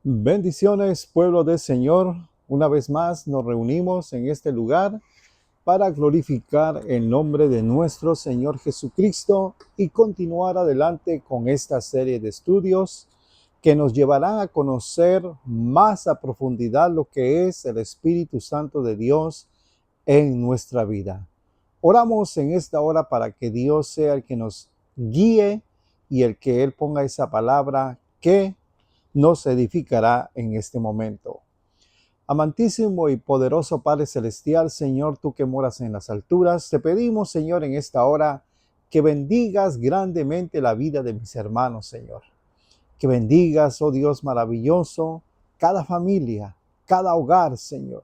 Bendiciones, pueblo del Señor. Una vez más nos reunimos en este lugar para glorificar el nombre de nuestro Señor Jesucristo y continuar adelante con esta serie de estudios que nos llevarán a conocer más a profundidad lo que es el Espíritu Santo de Dios en nuestra vida. Oramos en esta hora para que Dios sea el que nos guíe y el que Él ponga esa palabra que nos edificará en este momento. Amantísimo y poderoso Padre Celestial, Señor, tú que moras en las alturas, te pedimos, Señor, en esta hora que bendigas grandemente la vida de mis hermanos, Señor. Que bendigas, oh Dios maravilloso, cada familia, cada hogar, Señor.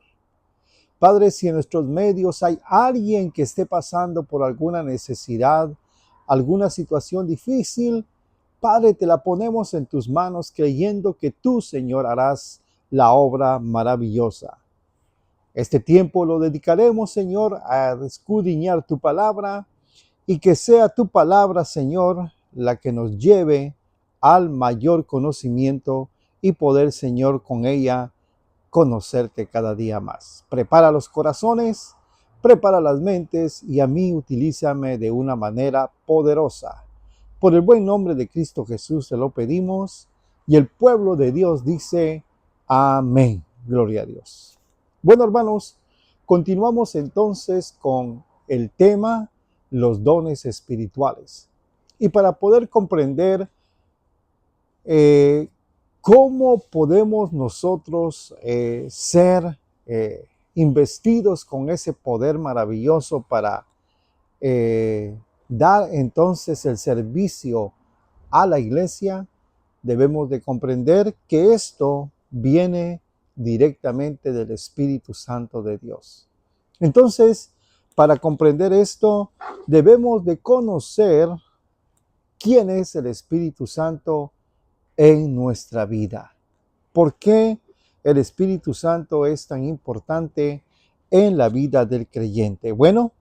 Padre, si en nuestros medios hay alguien que esté pasando por alguna necesidad, alguna situación difícil, Padre, te la ponemos en tus manos creyendo que tú, Señor, harás la obra maravillosa. Este tiempo lo dedicaremos, Señor, a escudriñar tu palabra y que sea tu palabra, Señor, la que nos lleve al mayor conocimiento y poder, Señor, con ella conocerte cada día más. Prepara los corazones, prepara las mentes y a mí utilízame de una manera poderosa. Por el buen nombre de Cristo Jesús te lo pedimos y el pueblo de Dios dice amén. Gloria a Dios. Bueno, hermanos, continuamos entonces con el tema los dones espirituales. Y para poder comprender ¿cómo podemos nosotros ser investidos con ese poder maravilloso para dar entonces el servicio a la iglesia? Debemos de comprender que esto viene directamente del Espíritu Santo de Dios. Entonces, para comprender esto, debemos de conocer quién es el Espíritu Santo en nuestra vida. ¿Por qué el Espíritu Santo es tan importante en la vida del creyente? Bueno,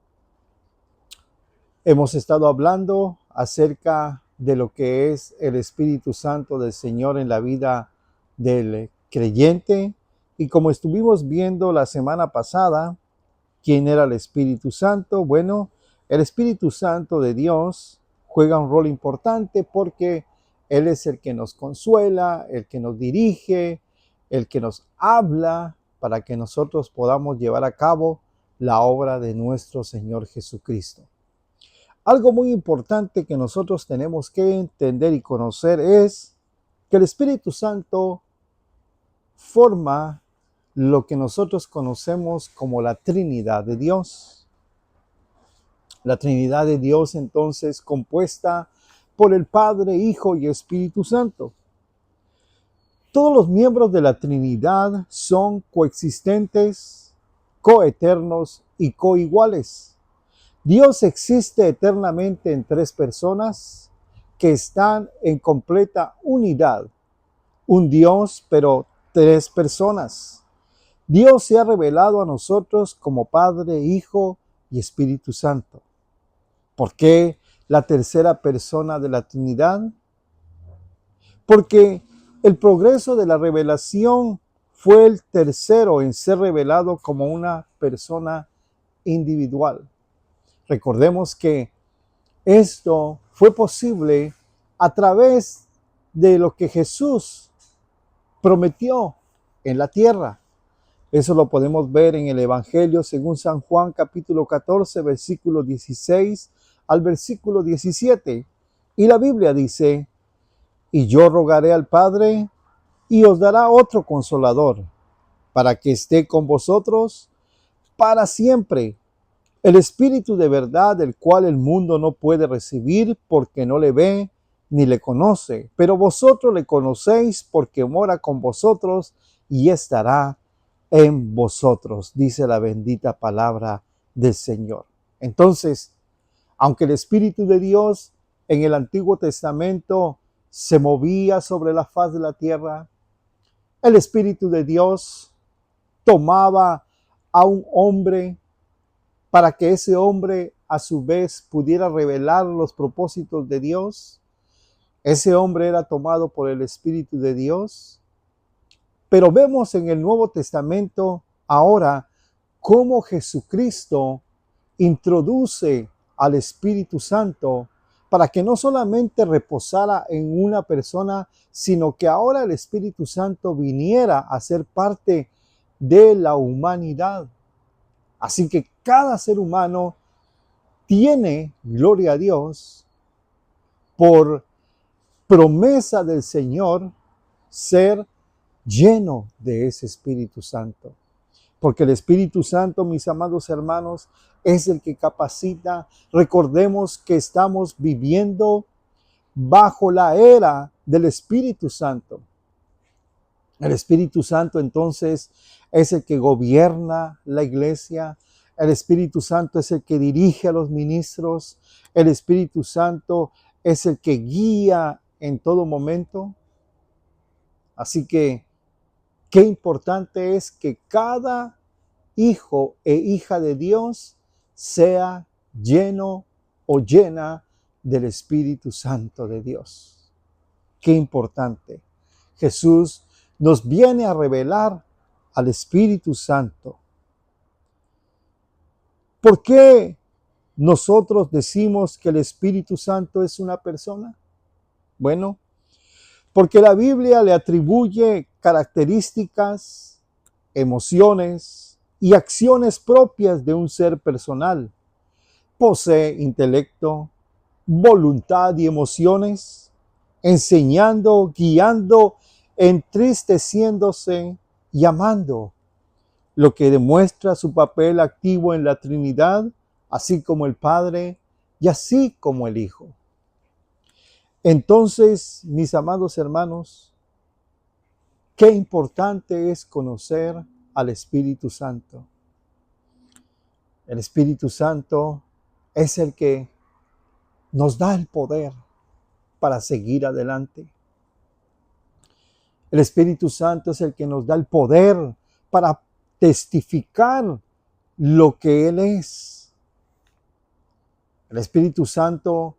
hemos estado hablando acerca de lo que es el Espíritu Santo del Señor en la vida del creyente. Y como estuvimos viendo la semana pasada, ¿quién era el Espíritu Santo? Bueno, el Espíritu Santo de Dios juega un rol importante porque Él es el que nos consuela, el que nos dirige, el que nos habla para que nosotros podamos llevar a cabo la obra de nuestro Señor Jesucristo. Algo muy importante que nosotros tenemos que entender y conocer es que el Espíritu Santo forma lo que nosotros conocemos como la Trinidad de Dios. La Trinidad de Dios entonces compuesta por el Padre, Hijo y Espíritu Santo. Todos los miembros de la Trinidad son coexistentes, coeternos y coiguales. Dios existe eternamente en tres personas que están en completa unidad. Un Dios, pero tres personas. Dios se ha revelado a nosotros como Padre, Hijo y Espíritu Santo. ¿Por qué la tercera persona de la Trinidad? Porque el progreso de la revelación fue el tercero en ser revelado como una persona individual. Recordemos que esto fue posible a través de lo que Jesús prometió en la tierra. Eso lo podemos ver en el Evangelio según San Juan capítulo 14, versículo 16 al versículo 17. Y la Biblia dice, y yo rogaré al Padre y os dará otro consolador para que esté con vosotros para siempre. El Espíritu de verdad, el cual el mundo no puede recibir porque no le ve ni le conoce, pero vosotros le conocéis porque mora con vosotros y estará en vosotros, dice la bendita palabra del Señor. Entonces, aunque el Espíritu de Dios en el Antiguo Testamento se movía sobre la faz de la tierra, el Espíritu de Dios tomaba a un hombre para que ese hombre a su vez pudiera revelar los propósitos de Dios. Ese hombre era tomado por el Espíritu de Dios. Pero vemos en el Nuevo Testamento ahora cómo Jesucristo introduce al Espíritu Santo para que no solamente reposara en una persona, sino que ahora el Espíritu Santo viniera a ser parte de la humanidad. Así que cada ser humano tiene, gloria a Dios, por promesa del Señor, ser lleno de ese Espíritu Santo. Porque el Espíritu Santo, mis amados hermanos, es el que capacita. Recordemos que estamos viviendo bajo la era del Espíritu Santo. El Espíritu Santo entonces es el que gobierna la iglesia. El Espíritu Santo es el que dirige a los ministros. El Espíritu Santo es el que guía en todo momento. Así que qué importante es que cada hijo e hija de Dios sea lleno o llena del Espíritu Santo de Dios. Qué importante. Jesús nos viene a revelar al Espíritu Santo. ¿Por qué nosotros decimos que el Espíritu Santo es una persona? Bueno, porque la Biblia le atribuye características, emociones y acciones propias de un ser personal. Posee intelecto, voluntad y emociones, enseñando, guiando, entristeciéndose y amando, lo que demuestra su papel activo en la Trinidad, así como el Padre y así como el Hijo. Entonces, mis amados hermanos, qué importante es conocer al Espíritu Santo. El Espíritu Santo es el que nos da el poder para seguir adelante. El Espíritu Santo es el que nos da el poder para testificar lo que Él es. El Espíritu Santo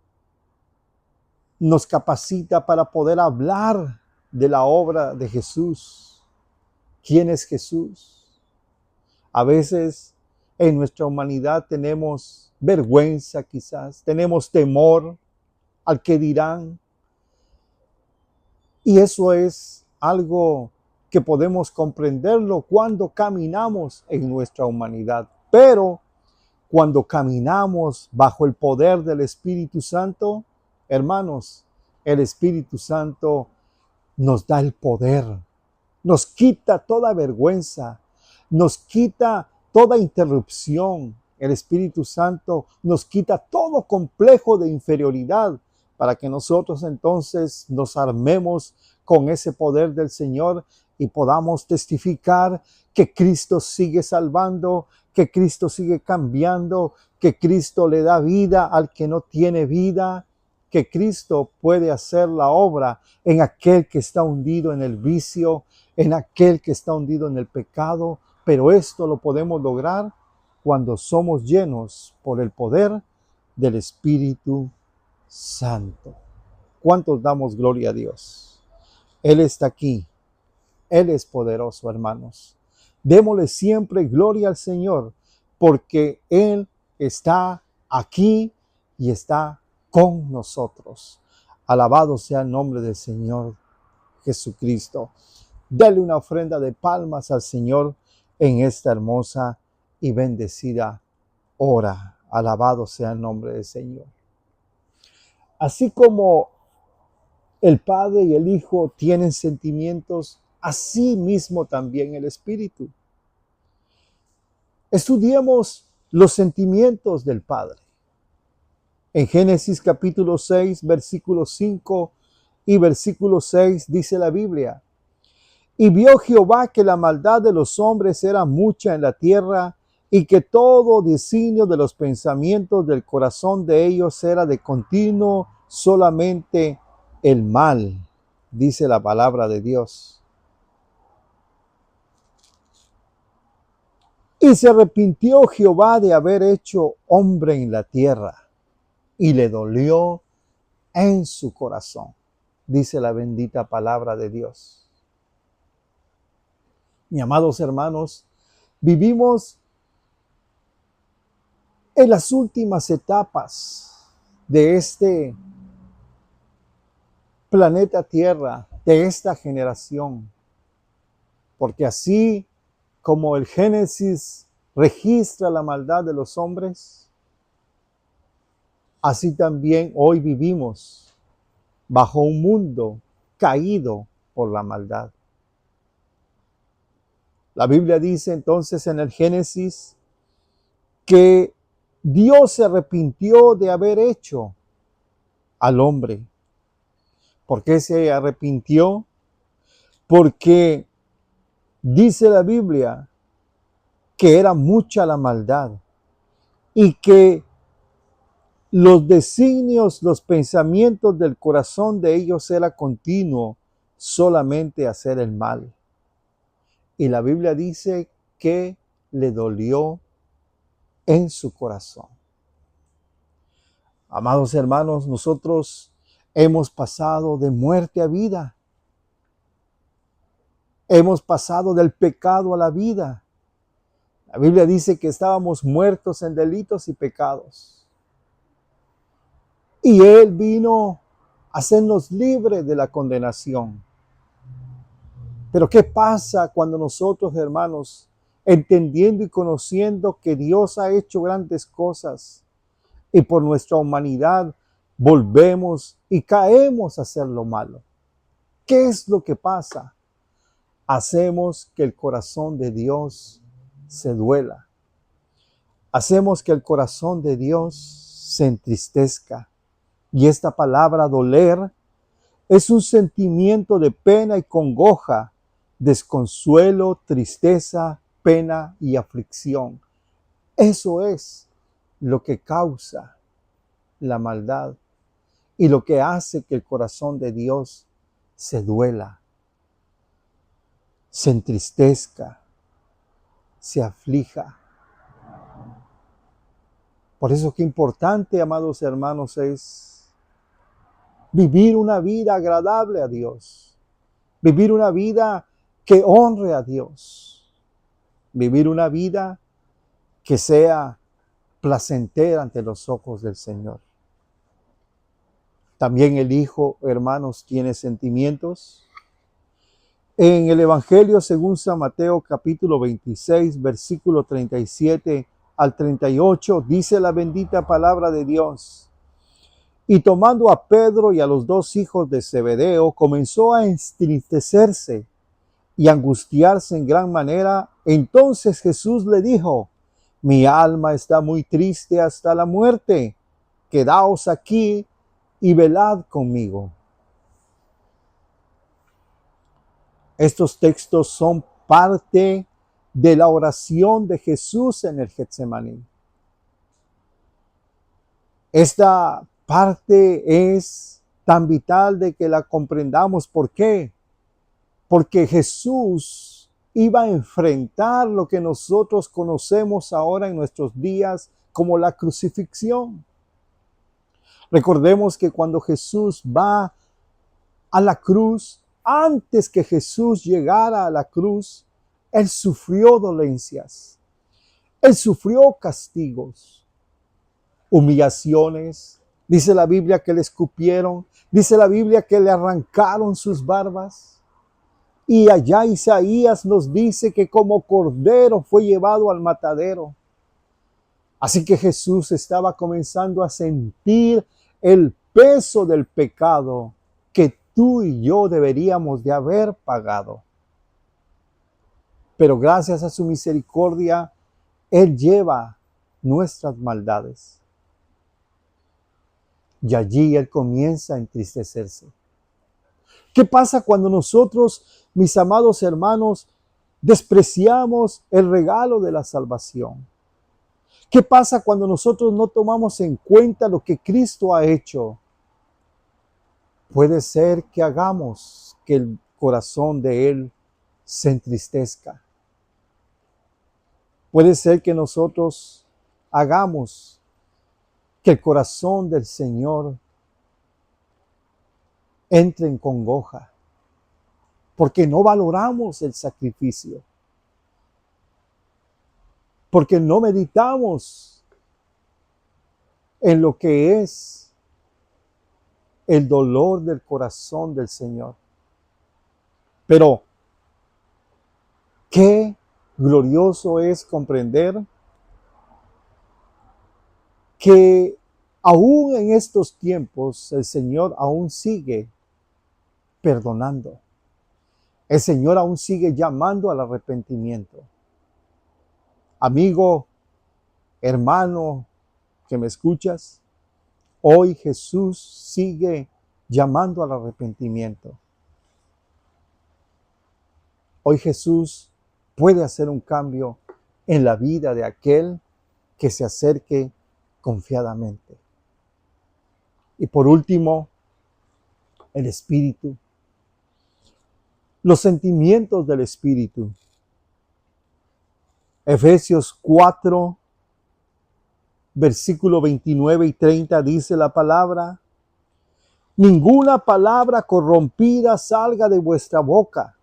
nos capacita para poder hablar de la obra de Jesús. ¿Quién es Jesús? A veces en nuestra humanidad tenemos vergüenza quizás, tenemos temor al que dirán. Y eso es algo que podemos comprenderlo cuando caminamos en nuestra humanidad. Pero cuando caminamos bajo el poder del Espíritu Santo, hermanos, el Espíritu Santo nos da el poder, nos quita toda vergüenza, nos quita toda interrupción. El Espíritu Santo nos quita todo complejo de inferioridad para que nosotros entonces nos armemos con ese poder del Señor y podamos testificar que Cristo sigue salvando, que Cristo sigue cambiando, que Cristo le da vida al que no tiene vida, que Cristo puede hacer la obra en aquel que está hundido en el vicio, en aquel que está hundido en el pecado, pero esto lo podemos lograr cuando somos llenos por el poder del Espíritu Santo. ¿Cuántos damos gloria a Dios? Él está aquí. Él es poderoso, hermanos. Démosle siempre gloria al Señor, porque Él está aquí y está con nosotros. Alabado sea el nombre del Señor Jesucristo. Dale una ofrenda de palmas al Señor en esta hermosa y bendecida hora. Alabado sea el nombre del Señor. Así como el Padre y el Hijo tienen sentimientos, así mismo también el Espíritu. Estudiemos los sentimientos del Padre. En Génesis capítulo 6, versículo 5 y versículo 6 dice la Biblia: y vio Jehová que la maldad de los hombres era mucha en la tierra, y que todo designio de los pensamientos del corazón de ellos era de continuo solamente el mal, dice la palabra de Dios. Y se arrepintió Jehová de haber hecho hombre en la tierra, y le dolió en su corazón, dice la bendita palabra de Dios. Mi amados hermanos, vivimos en las últimas etapas de este planeta Tierra, de esta generación, porque así como el Génesis registra la maldad de los hombres, así también hoy vivimos bajo un mundo caído por la maldad. La Biblia dice entonces en el Génesis que Dios se arrepintió de haber hecho al hombre. ¿Por qué se arrepintió? Porque dice la Biblia que era mucha la maldad y que los designios, los pensamientos del corazón de ellos era continuo solamente hacer el mal. Y la Biblia dice que le dolió en su corazón. Amados hermanos, nosotros hemos pasado de muerte a vida. Hemos pasado del pecado a la vida. La Biblia dice que estábamos muertos en delitos y pecados. Y Él vino a hacernos libres de la condenación. Pero ¿qué pasa cuando nosotros, hermanos, entendiendo y conociendo que Dios ha hecho grandes cosas y por nuestra humanidad volvemos y caemos a hacer lo malo? ¿Qué es lo que pasa? Hacemos que el corazón de Dios se duela. Hacemos que el corazón de Dios se entristezca. Y esta palabra doler es un sentimiento de pena y congoja, desconsuelo, tristeza, pena y aflicción. Eso es lo que causa la maldad y lo que hace que el corazón de Dios se duela, se entristezca, se aflija. Por eso qué importante, amados hermanos, es vivir una vida agradable a Dios, vivir una vida que honre a Dios, vivir una vida que sea placentera ante los ojos del Señor. También el Hijo, hermanos, tiene sentimientos. En el Evangelio según San Mateo capítulo 26, versículo 37 al 38, dice la bendita palabra de Dios. Y tomando a Pedro y a los dos hijos de Zebedeo, comenzó a entristecerse y angustiarse en gran manera. Entonces Jesús le dijo: mi alma está muy triste hasta la muerte. Quedaos aquí y velad conmigo. Estos textos son parte de la oración de Jesús en el Getsemaní. Esta parte es tan vital de que la comprendamos. ¿Por qué? Porque Jesús iba a enfrentar lo que nosotros conocemos ahora en nuestros días como la crucifixión. Recordemos que cuando Jesús va a la cruz, antes que Jesús llegara a la cruz, Él sufrió dolencias, Él sufrió castigos, humillaciones. Dice la Biblia que le escupieron, dice la Biblia que le arrancaron sus barbas. Y allá Isaías nos dice que como cordero fue llevado al matadero. Así que Jesús estaba comenzando a sentir el peso del pecado que tú y yo deberíamos de haber pagado. Pero gracias a su misericordia, Él lleva nuestras maldades. Y allí Él comienza a entristecerse. ¿Qué pasa cuando nosotros, mis amados hermanos, despreciamos el regalo de la salvación? ¿Qué pasa cuando nosotros no tomamos en cuenta lo que Cristo ha hecho? Puede ser que hagamos que el corazón de Él se entristezca. Puede ser que nosotros hagamos que el corazón del Señor entre en congoja, porque no valoramos el sacrificio. porque no meditamos en lo que es el dolor del corazón del Señor. Pero qué glorioso es comprender que aún en estos tiempos el Señor aún sigue perdonando. El Señor aún sigue llamando al arrepentimiento. Amigo, hermano, que me escuchas, hoy Jesús sigue llamando al arrepentimiento. Hoy Jesús puede hacer un cambio en la vida de aquel que se acerque confiadamente. Y por último, el Espíritu. Los sentimientos del Espíritu. Efesios 4, versículo 29 y 30 dice la palabra: ninguna palabra corrompida salga de vuestra boca,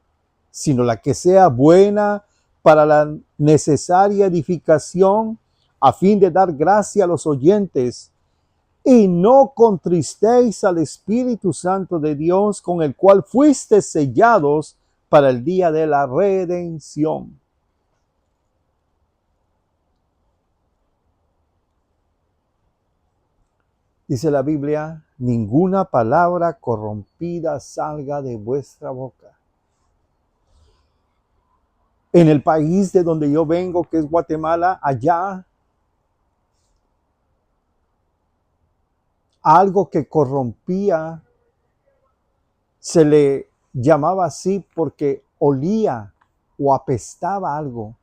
sino la que sea buena para la necesaria edificación, a fin de dar gracia a los oyentes. Y no contristéis al Espíritu Santo de Dios, con el cual fuisteis sellados para el día de la redención. Dice la Biblia: ninguna palabra corrompida salga de vuestra boca. En el país de donde yo vengo, que es Guatemala, allá algo que corrompía se le llamaba así porque olía o apestaba algo.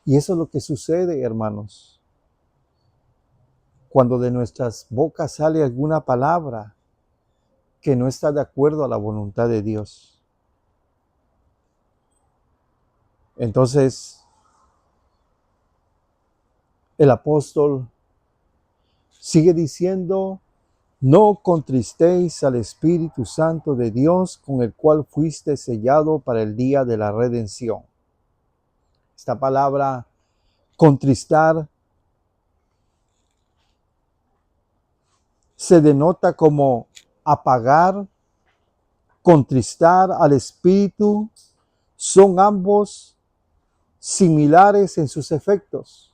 Y eso es lo que sucede, hermanos, cuando de nuestras bocas sale alguna palabra que no está de acuerdo a la voluntad de Dios. Entonces, el apóstol sigue diciendo: no contristéis al Espíritu Santo de Dios, con el cual fuiste sellado para el día de la redención. Esta palabra contristar se denota como apagar, contristar al Espíritu. Son ambos similares en sus efectos.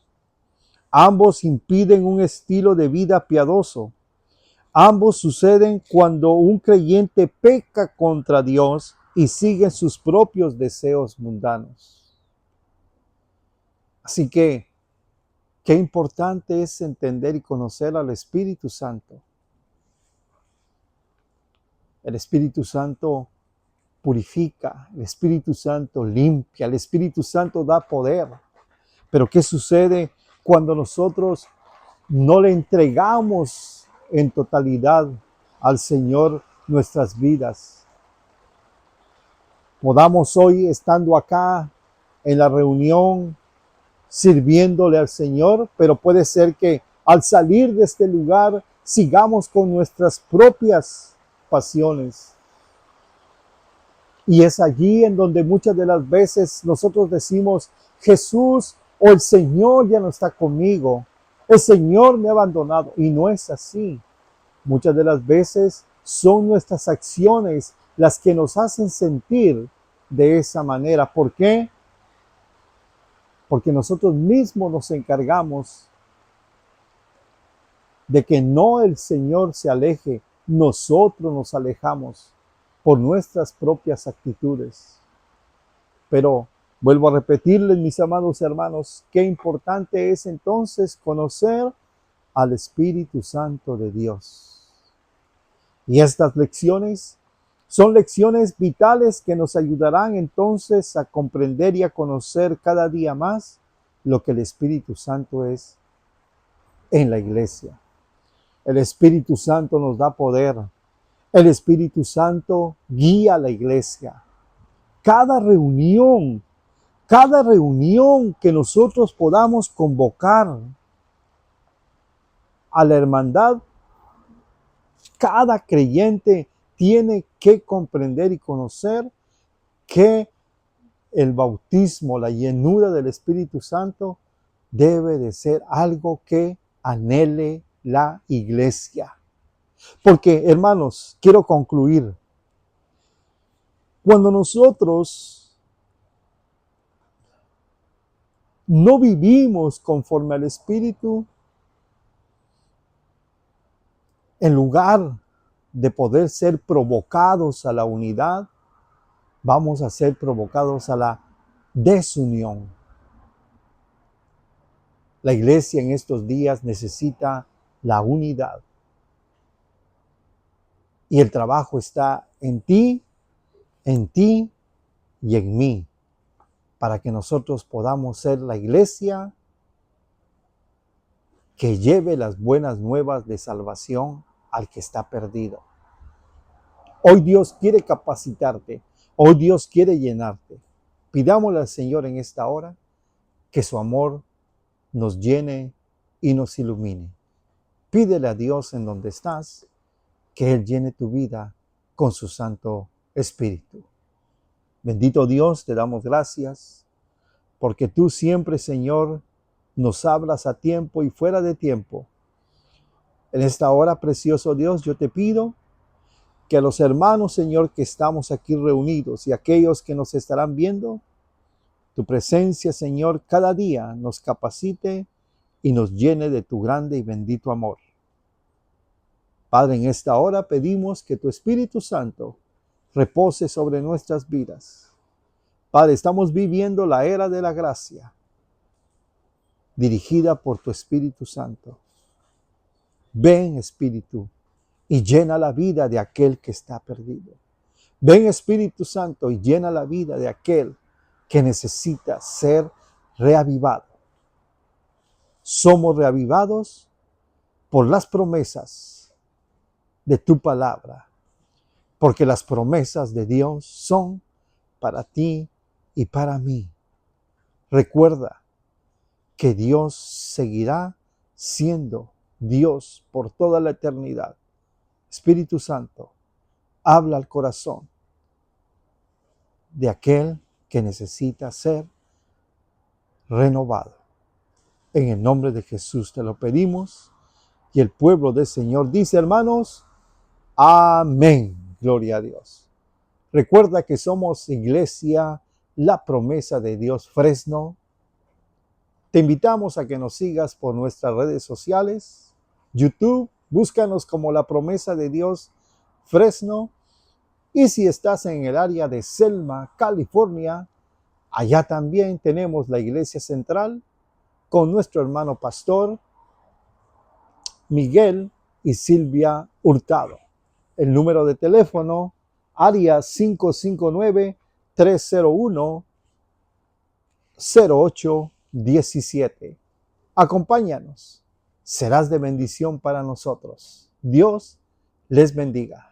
Ambos impiden un estilo de vida piadoso. Ambos suceden cuando un creyente peca contra Dios y sigue sus propios deseos mundanos. Así que, qué importante es entender y conocer al Espíritu Santo. El Espíritu Santo purifica, el Espíritu Santo limpia, el Espíritu Santo da poder. Pero ¿qué sucede cuando nosotros no le entregamos en totalidad al Señor nuestras vidas? Podamos hoy, estando acá en la reunión, sirviéndole al Señor, pero puede ser que al salir de este lugar sigamos con nuestras propias pasiones. Y es allí en donde muchas de las veces nosotros decimos: Jesús o el Señor ya no está conmigo, el Señor me ha abandonado. Y no es así. Muchas de las veces son nuestras acciones las que nos hacen sentir de esa manera. ¿Por qué? Porque nosotros mismos nos encargamos de que no el Señor se aleje, nosotros nos alejamos por nuestras propias actitudes. Pero vuelvo a repetirles, mis amados hermanos, qué importante es entonces conocer al Espíritu Santo de Dios. Y estas lecciones son lecciones vitales que nos ayudarán entonces a comprender y a conocer cada día más lo que el Espíritu Santo es en la iglesia. El Espíritu Santo nos da poder. El Espíritu Santo guía a la iglesia. Cada reunión que nosotros podamos convocar a la hermandad, cada creyente tiene que comprender y conocer que el bautismo, la llenura del Espíritu Santo, debe de ser algo que anhele la iglesia. Porque, hermanos, quiero concluir. Cuando nosotros no vivimos conforme al Espíritu, en lugar de poder ser provocados a la unidad, vamos a ser provocados a la desunión. La iglesia en estos días necesita la unidad. Y el trabajo está en ti y en mí, para que nosotros podamos ser la iglesia que lleve las buenas nuevas de salvación al que está perdido. Hoy Dios quiere capacitarte, hoy Dios quiere llenarte. Pidámosle al Señor en esta hora que su amor nos llene y nos ilumine. Pídele a Dios en donde estás que Él llene tu vida con su Santo Espíritu. Bendito Dios, te damos gracias porque tú siempre, Señor, nos hablas a tiempo y fuera de tiempo. En esta hora, precioso Dios, yo te pido que a los hermanos, Señor, que estamos aquí reunidos y aquellos que nos estarán viendo, tu presencia, Señor, cada día nos capacite y nos llene de tu grande y bendito amor. Padre, en esta hora pedimos que tu Espíritu Santo repose sobre nuestras vidas. Padre, estamos viviendo la era de la gracia, dirigida por tu Espíritu Santo. Ven, Espíritu, y llena la vida de aquel que está perdido. Ven, Espíritu Santo, y llena la vida de aquel que necesita ser reavivado. Somos reavivados por las promesas de tu palabra, porque las promesas de Dios son para ti y para mí. Recuerda que Dios seguirá siendo Dios por toda la eternidad. Espíritu Santo, habla al corazón de aquel que necesita ser renovado. En el nombre de Jesús te lo pedimos. Y el pueblo del Señor dice, hermanos, amén. Gloria a Dios. Recuerda que somos Iglesia La Promesa de Dios Fresno. Te invitamos a que nos sigas por nuestras redes sociales. YouTube, búscanos como La Promesa de Dios Fresno. Y si estás en el área de Selma, California, allá también tenemos la Iglesia Central con nuestro hermano pastor Miguel y Silvia Hurtado. El número de teléfono, área 559-301-0817. Acompáñanos. Serás de bendición para nosotros. Dios les bendiga.